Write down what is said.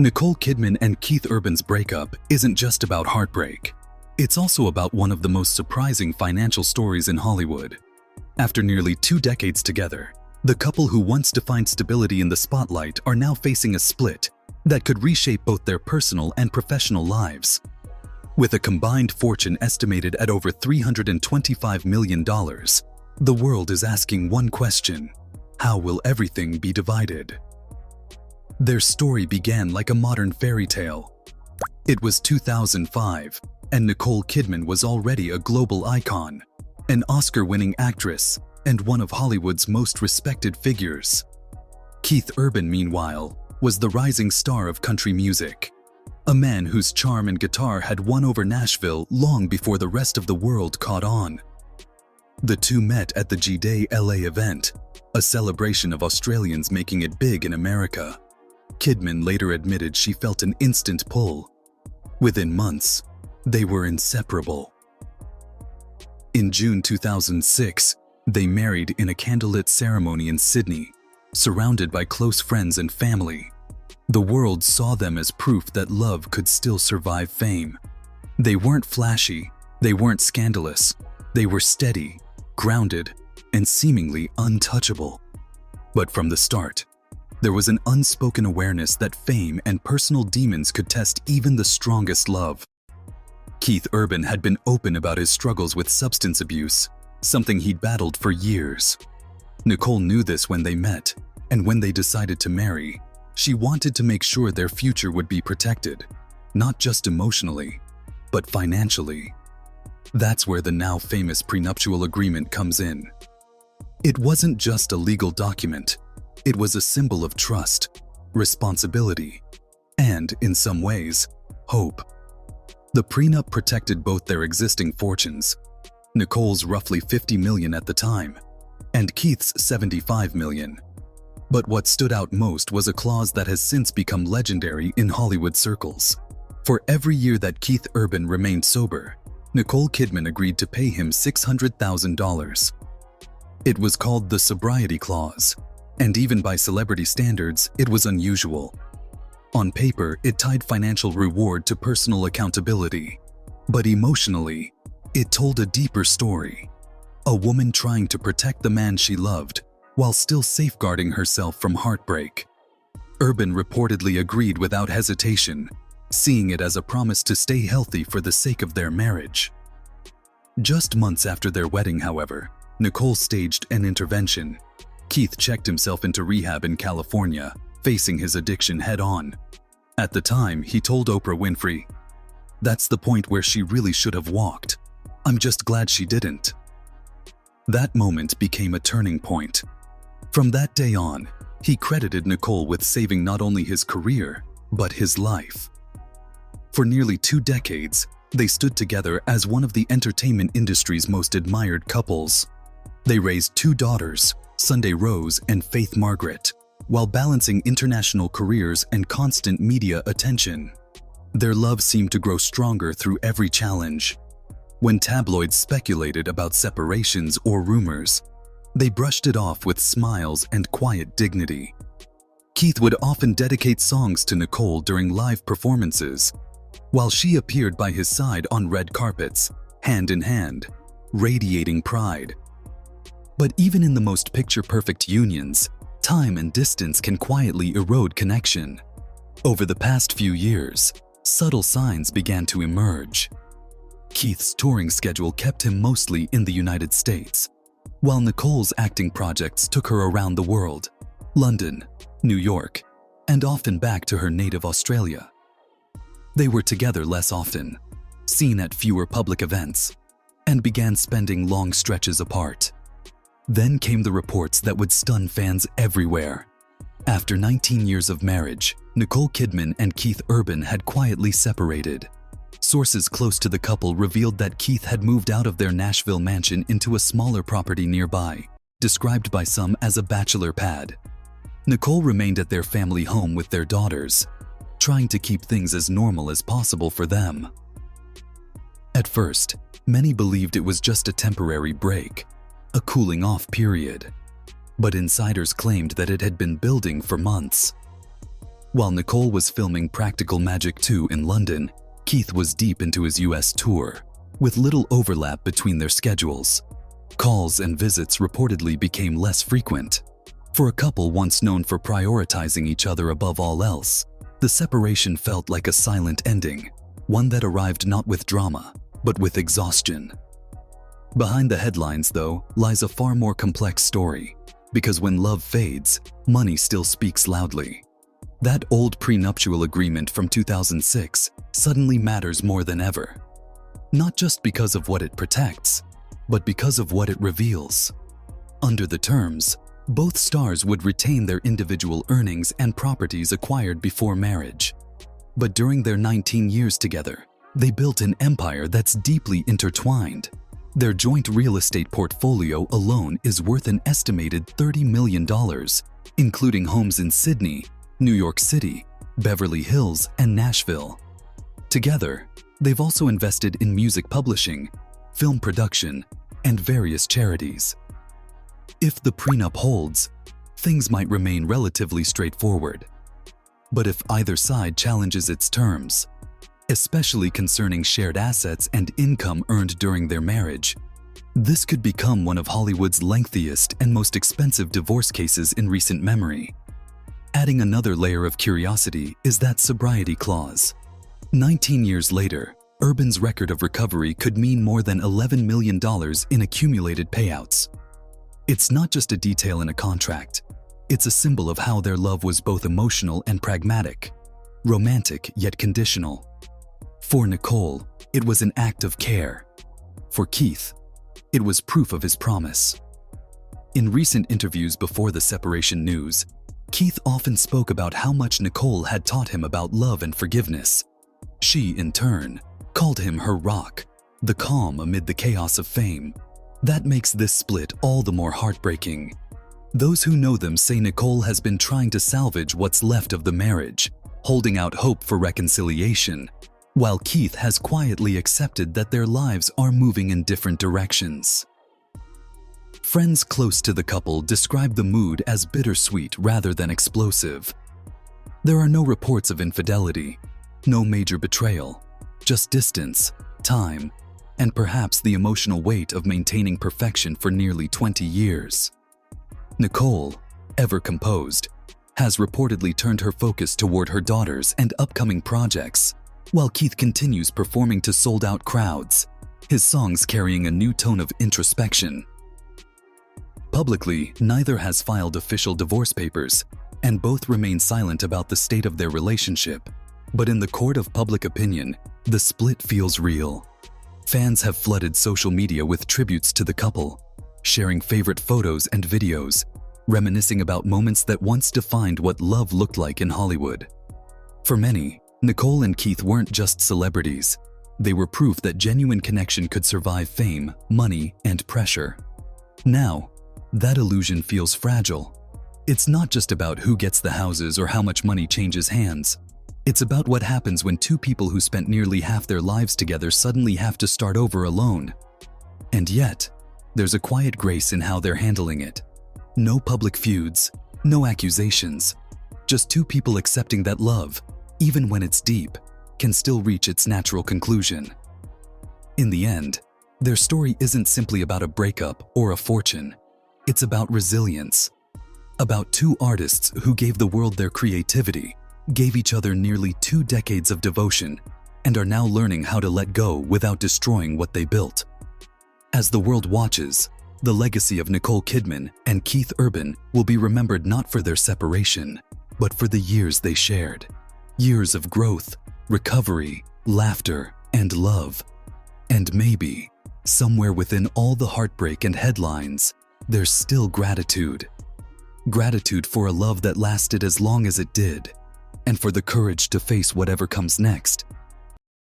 Nicole Kidman and Keith Urban's breakup isn't just about heartbreak. It's also about one of the most surprising financial stories in Hollywood. After nearly 2 decades together, the couple who once defined stability in the spotlight are now facing a split that could reshape both their personal and professional lives. With a combined fortune estimated at over $325 million, the world is asking one question: how will everything be divided? Their story began like a modern fairy tale. It was 2005, and Nicole Kidman was already a global icon, an Oscar-winning actress, and one of Hollywood's most respected figures. Keith Urban, meanwhile, was the rising star of country music, a man whose charm and guitar had won over Nashville long before the rest of the world caught on. The two met at the G-Day LA event, a celebration of Australians making it big in America. Kidman later admitted she felt an instant pull. Within months, they were inseparable. In June 2006, they married in a candlelit ceremony in Sydney, surrounded by close friends and family. The world saw them as proof that love could still survive fame. They weren't flashy, they weren't scandalous, they were steady, grounded, and seemingly untouchable. But from the start, there was an unspoken awareness that fame and personal demons could test even the strongest love. Keith Urban had been open about his struggles with substance abuse, something he'd battled for years. Nicole knew this when they met, and when they decided to marry, she wanted to make sure their future would be protected, not just emotionally, but financially. That's where the now famous prenuptial agreement comes in. It wasn't just a legal document. It was a symbol of trust, responsibility, and, in some ways, hope. The prenup protected both their existing fortunes, Nicole's roughly $50 million at the time, and Keith's $75 million. But what stood out most was a clause that has since become legendary in Hollywood circles. For every year that Keith Urban remained sober, Nicole Kidman agreed to pay him $600,000. It was called the sobriety clause, and even by celebrity standards, it was unusual. On paper, it tied financial reward to personal accountability. But emotionally, it told a deeper story. A woman trying to protect the man she loved, while still safeguarding herself from heartbreak. Urban reportedly agreed without hesitation, seeing it as a promise to stay healthy for the sake of their marriage. Just months after their wedding, however, Nicole staged an intervention. Keith checked himself into rehab in California, facing his addiction head-on. At the time, he told Oprah Winfrey, "That's the point where she really should have walked. I'm just glad she didn't." That moment became a turning point. From that day on, he credited Nicole with saving not only his career, but his life. For nearly 2 decades, they stood together as one of the entertainment industry's most admired couples. They raised 2 daughters, Sunday Rose and Faith Margaret, while balancing international careers and constant media attention. Their love seemed to grow stronger through every challenge. When tabloids speculated about separations or rumors, they brushed it off with smiles and quiet dignity. Keith would often dedicate songs to Nicole during live performances, while she appeared by his side on red carpets, hand in hand, radiating pride. But even in the most picture-perfect unions, time and distance can quietly erode connection. Over the past few years, subtle signs began to emerge. Keith's touring schedule kept him mostly in the United States, while Nicole's acting projects took her around the world, London, New York, and often back to her native Australia. They were together less often, seen at fewer public events, and began spending long stretches apart. Then came the reports that would stun fans everywhere. After 19 years of marriage, Nicole Kidman and Keith Urban had quietly separated. Sources close to the couple revealed that Keith had moved out of their Nashville mansion into a smaller property nearby, described by some as a bachelor pad. Nicole remained at their family home with their daughters, trying to keep things as normal as possible for them. At first, many believed it was just a temporary break, a cooling-off period, but insiders claimed that it had been building for months. While Nicole was filming Practical Magic 2 in London, Keith was deep into his US tour, with little overlap between their schedules. Calls and visits reportedly became less frequent. For a couple once known for prioritizing each other above all else, the separation felt like a silent ending, one that arrived not with drama, but with exhaustion. Behind the headlines, though, lies a far more complex story, because when love fades, money still speaks loudly. That old prenuptial agreement from 2006 suddenly matters more than ever. Not just because of what it protects, but because of what it reveals. Under the terms, both stars would retain their individual earnings and properties acquired before marriage. But during their 19 years together, they built an empire that's deeply intertwined. Their joint real estate portfolio alone is worth an estimated $30 million, including homes in Sydney, New York City, Beverly Hills, and Nashville. Together, they've also invested in music publishing, film production, and various charities. If the prenup holds, things might remain relatively straightforward. But if either side challenges its terms, especially concerning shared assets and income earned during their marriage, this could become one of Hollywood's lengthiest and most expensive divorce cases in recent memory. Adding another layer of curiosity is that sobriety clause. 19 years later, Urban's record of recovery could mean more than $11 million in accumulated payouts. It's not just a detail in a contract. It's a symbol of how their love was both emotional and pragmatic, romantic yet conditional. For Nicole, it was an act of care. For Keith, it was proof of his promise. In recent interviews before the separation news, Keith often spoke about how much Nicole had taught him about love and forgiveness. She, in turn, called him her rock, the calm amid the chaos of fame. That makes this split all the more heartbreaking. Those who know them say Nicole has been trying to salvage what's left of the marriage, holding out hope for reconciliation, while Keith has quietly accepted that their lives are moving in different directions. Friends close to the couple describe the mood as bittersweet rather than explosive. There are no reports of infidelity, no major betrayal, just distance, time, and perhaps the emotional weight of maintaining perfection for nearly 20 years. Nicole, ever composed, has reportedly turned her focus toward her daughters and upcoming projects, while Keith continues performing to sold-out crowds, his songs carrying a new tone of introspection. Publicly, neither has filed official divorce papers, and both remain silent about the state of their relationship. But in the court of public opinion, the split feels real. Fans have flooded social media with tributes to the couple, sharing favorite photos and videos, reminiscing about moments that once defined what love looked like in Hollywood. For many, Nicole and Keith weren't just celebrities. They were proof that genuine connection could survive fame, money, and pressure. Now, that illusion feels fragile. It's not just about who gets the houses or how much money changes hands. It's about what happens when two people who spent nearly half their lives together suddenly have to start over alone. And yet, there's a quiet grace in how they're handling it. No public feuds, no accusations, just two people accepting that love, even when it's deep, can still reach its natural conclusion. In the end, their story isn't simply about a breakup or a fortune. It's about resilience. About two artists who gave the world their creativity, gave each other nearly 2 decades of devotion, and are now learning how to let go without destroying what they built. As the world watches, the legacy of Nicole Kidman and Keith Urban will be remembered not for their separation, but for the years they shared. Years of growth, recovery, laughter, and love. And maybe, somewhere within all the heartbreak and headlines, there's still gratitude. Gratitude for a love that lasted as long as it did, and for the courage to face whatever comes next,